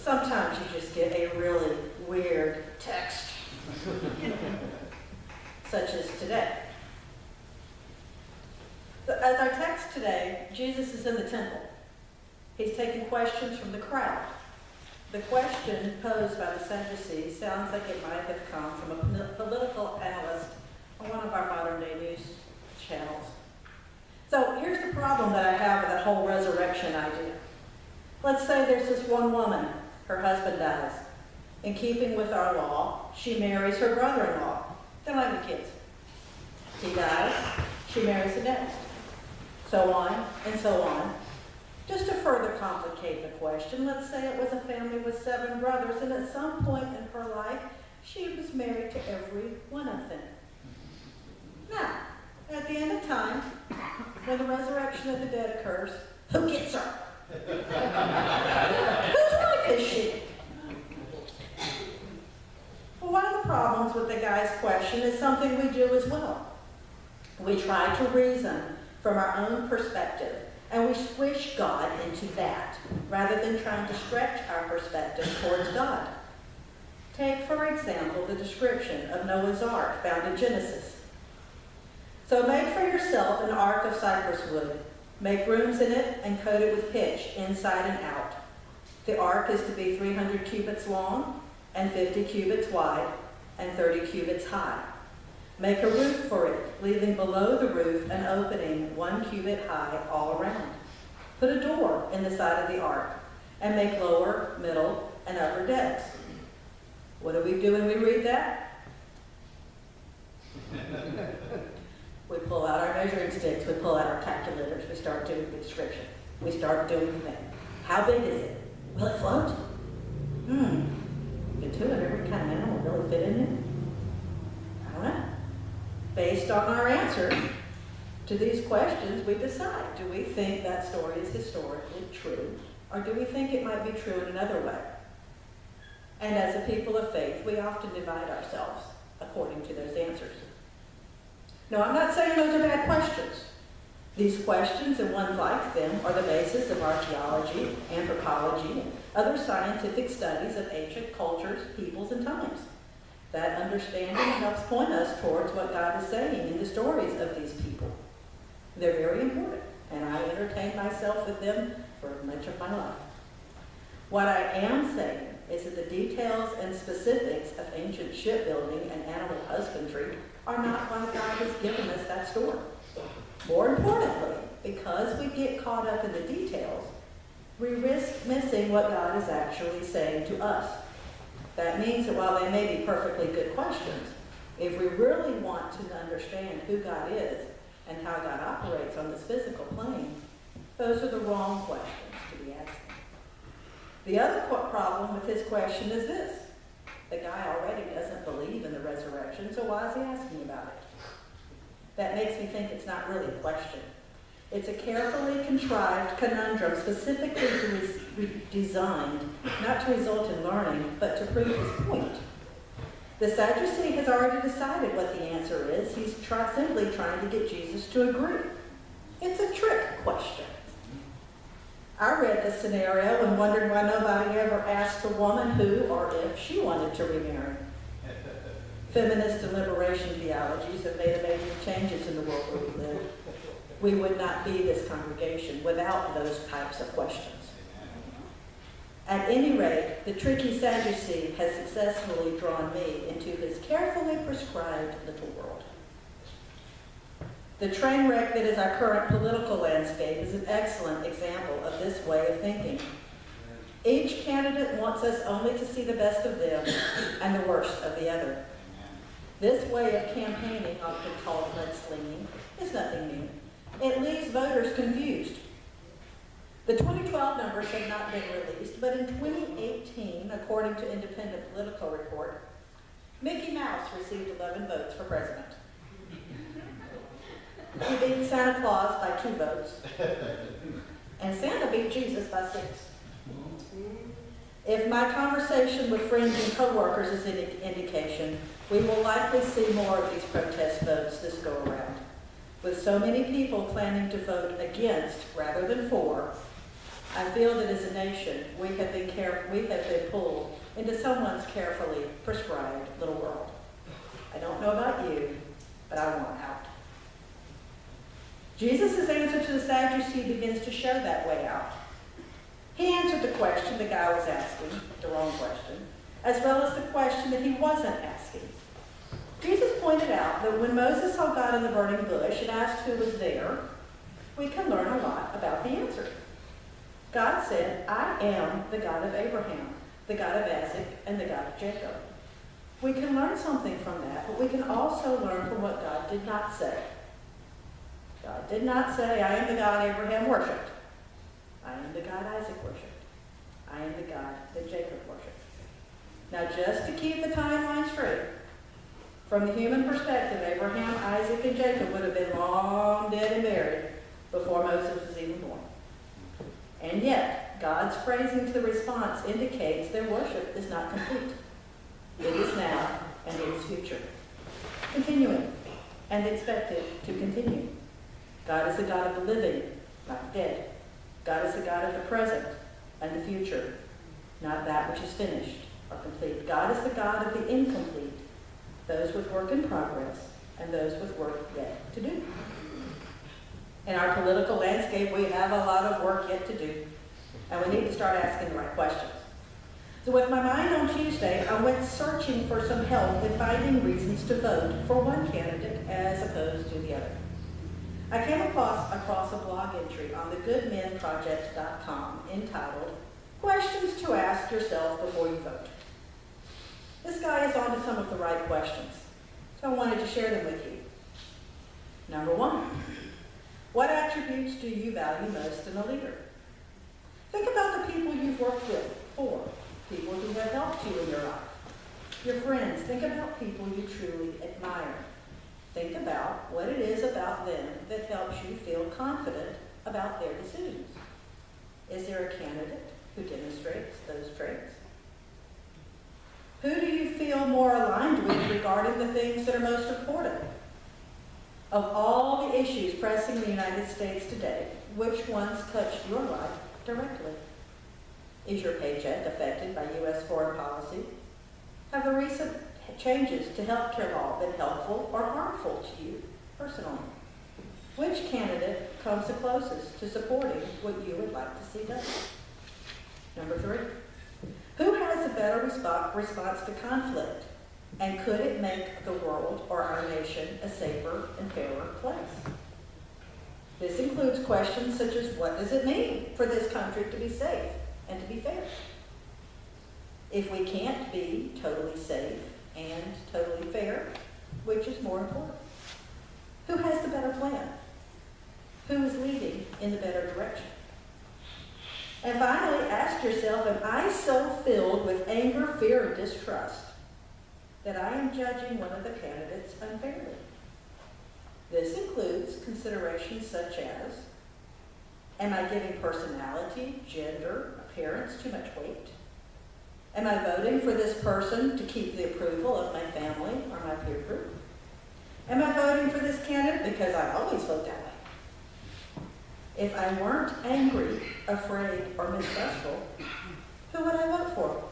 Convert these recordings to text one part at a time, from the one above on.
sometimes you just get a really weird text, such as today. As our text today, Jesus is in the temple. He's taking questions from the crowd. The question posed by the Sadducees sounds like it might have come from a political analyst on one of our modern-day news channels. So here's the problem that I have with that whole resurrection idea. Let's say there's this one woman, her husband dies. In keeping with our law, she marries her brother-in-law. They don't have any kids. He dies, she marries the next. So on and so on. Just to further complicate the question, let's say it was a family with 7 brothers, and at some point in her life, she was married to every one of them. Now, at the end of time, when the resurrection of the dead occurs, who gets her? Whose wife is she? Well, one of the problems with the guy's question is something we do as well. We try to reason from our own perspective, and we squish God into that, rather than trying to stretch our perspective towards God. Take, for example, the description of Noah's Ark found in Genesis. So make for yourself an ark of cypress wood. Make rooms in it and coat it with pitch, inside and out. The ark is to be 300 cubits long, and 50 cubits wide, and 30 cubits high. Make a roof for it, leaving below the roof an opening 1 cubit high all around. Put a door in the side of the ark, and make lower, middle, and upper decks. What do we do when we read that? We pull out our measuring sticks, we pull out our calculators, we start doing the description. We start doing the thing. How big is it? Will it float? The 200 every kind of animal really fit in it? I don't know. Based on our answers to these questions, we decide, do we think that story is historically true, or do we think it might be true in another way? And as a people of faith, we often divide ourselves according to those answers. No, I'm not saying those are bad questions. These questions, and ones like them, are the basis of archaeology, anthropology, and other scientific studies of ancient cultures, peoples, and times. That understanding helps point us towards what God is saying in the stories of these people. They're very important, and I entertain myself with them for much of my life. What I am saying is that the details and specifics of ancient shipbuilding and animal husbandry are not why God has given us that story. More importantly, because we get caught up in the details, we risk missing what God is actually saying to us. That means that while they may be perfectly good questions, if we really want to understand who God is and how God operates on this physical plane, those are the wrong questions to be asking. The other problem with his question is this. The guy already doesn't believe in the resurrection, so why is he asking about it? That makes me think it's not really a question. It's a carefully contrived conundrum specifically designed not to result in learning, but to prove his point. The Sadducee has already decided what the answer is. He's simply trying to get Jesus to agree. It's a trick question. I read this scenario and wondered why nobody ever asked the woman who or if she wanted to remarry. Feminist and liberation theologies have made amazing changes in the world where we live. We would not be this congregation without those types of questions. At any rate, the tricky Sadducee has successfully drawn me into his carefully prescribed little world. The train wreck that is our current political landscape is an excellent example of this way of thinking. Each candidate wants us only to see the best of them and the worst of the other. This way of campaigning, often called mudslinging, is nothing new. It leaves voters confused. The 2012 numbers have not been released, but in 2018, according to Independent Political Report, Mickey Mouse received 11 votes for president. He beat Santa Claus by 2 votes, and Santa beat Jesus by 6. If my conversation with friends and co-workers is any indication, we will likely see more of these protest votes this go around. With so many people planning to vote against rather than for, I feel that as a nation, we have been pulled into someone's carefully prescribed little world. I don't know about you, but I want out. Jesus' answer to the Sadducee begins to show that way out. He answered the question the guy was asking, the wrong question, as well as the question that he wasn't asking. Jesus pointed out that when Moses saw God in the burning bush and asked who was there, we can learn a lot about the answer. God said, I am the God of Abraham, the God of Isaac, and the God of Jacob. We can learn something from that, but we can also learn from what God did not say. God did not say, I am the God Abraham worshipped. I am the God Isaac worshipped. I am the God that Jacob worshipped. Now, just to keep the timeline straight, from the human perspective, Abraham, Isaac, and Jacob would have been long dead and buried before Moses was even born. And yet, God's phrasing to the response indicates their worship is not complete. It is now and it is future. Continuing and expected to continue. God is the God of the living, not dead. God is the God of the present and the future, not that which is finished or complete. God is the God of the incomplete, those with work in progress and those with work yet to do. In our political landscape, we have a lot of work yet to do, and we need to start asking the right questions. So with my mind on Tuesday, I went searching for some help in finding reasons to vote for one candidate as opposed to the other. I came across a blog entry on thegoodmenproject.com entitled, Questions to Ask Yourself Before You Vote. This guy is on to some of the right questions, so I wanted to share them with you. Number one, what attributes do you value most in a leader? Think about the people you've worked with, people who have helped you in your life. Your friends, think about people you truly admire. Think about what it is about them that helps you feel confident about their decisions. Is there a candidate who demonstrates those traits? Who do you feel more aligned with regarding the things that are most important? Of all the issues pressing the United States today, which ones touch your life directly? Is your paycheck affected by U.S. foreign policy? Have the recent changes to healthcare law been helpful or harmful to you personally? Which candidate comes the closest to supporting what you would like to see done? Number three, who has a better response to conflict? And could it make the world or our nation a safer and fairer place? This includes questions such as, what does it mean for this country to be safe and to be fair? If we can't be totally safe and totally fair, which is more important? Who has the better plan? Who is leading in the better direction? And finally, ask yourself, am I so filled with anger, fear, and distrust that I am judging one of the candidates unfairly? This includes considerations such as, am I giving personality, gender, appearance too much weight? Am I voting for this person to keep the approval of my family or my peer group? Am I voting for this candidate because I always vote that way? If I weren't angry, afraid, or mistrustful, who would I vote for?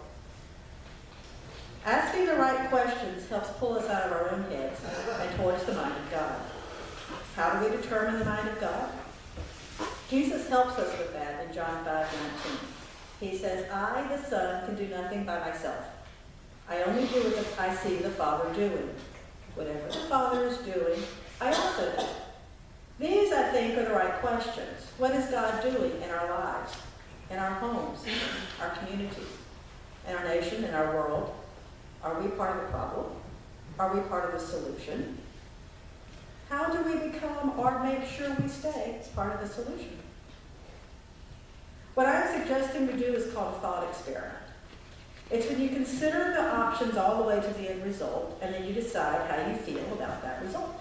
Asking the right questions helps pull us out of our own heads and towards the mind of God. How do we determine the mind of God? Jesus helps us with that in John 5:19. He says, I, the Son, can do nothing by myself. I only do what I see the Father doing. Whatever the Father is doing, I also do. These, I think, are the right questions. What is God doing in our lives, in our homes, our communities, in our nation, in our world? Are we part of the problem? Are we part of the solution? How do we become or make sure we stay as part of the solution? What I'm suggesting we do is called a thought experiment. It's when you consider the options all the way to the end result, and then you decide how you feel about that result.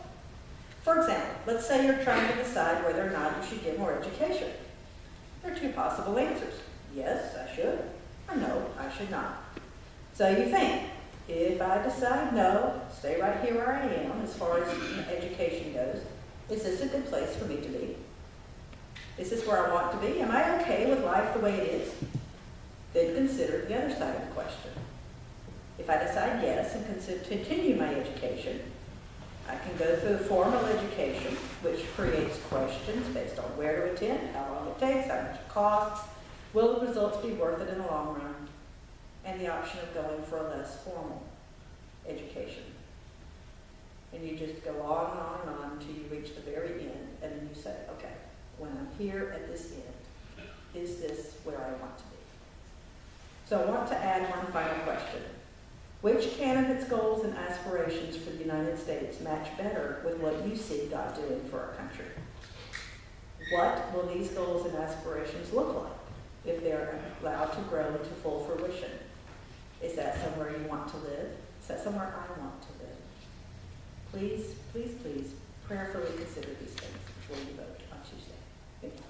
For example, let's say you're trying to decide whether or not you should get more education. There are two possible answers. Yes, I should, or no, I should not. So you think, if I decide no, stay right here where I am as far as education goes, is this a good place for me to be? Is this where I want to be? Am I okay with life the way it is? Then consider the other side of the question. If I decide yes and continue my education, I can go through formal education, which creates questions based on where to attend, how long it takes, how much it costs, will the results be worth it in the long run, and the option of going for a less formal education. And you just go on and on and on until you reach the very end, and then you say, okay, when I'm here at this end, is this where I want to be? So I want to add one final question. Which candidates' goals and aspirations for the United States match better with what you see God doing for our country? What will these goals and aspirations look like if they're allowed to grow to full fruition? Is that somewhere you want to live? Is that somewhere I want to live? Please, please, please prayerfully consider these things before you vote on Tuesday. Thank you.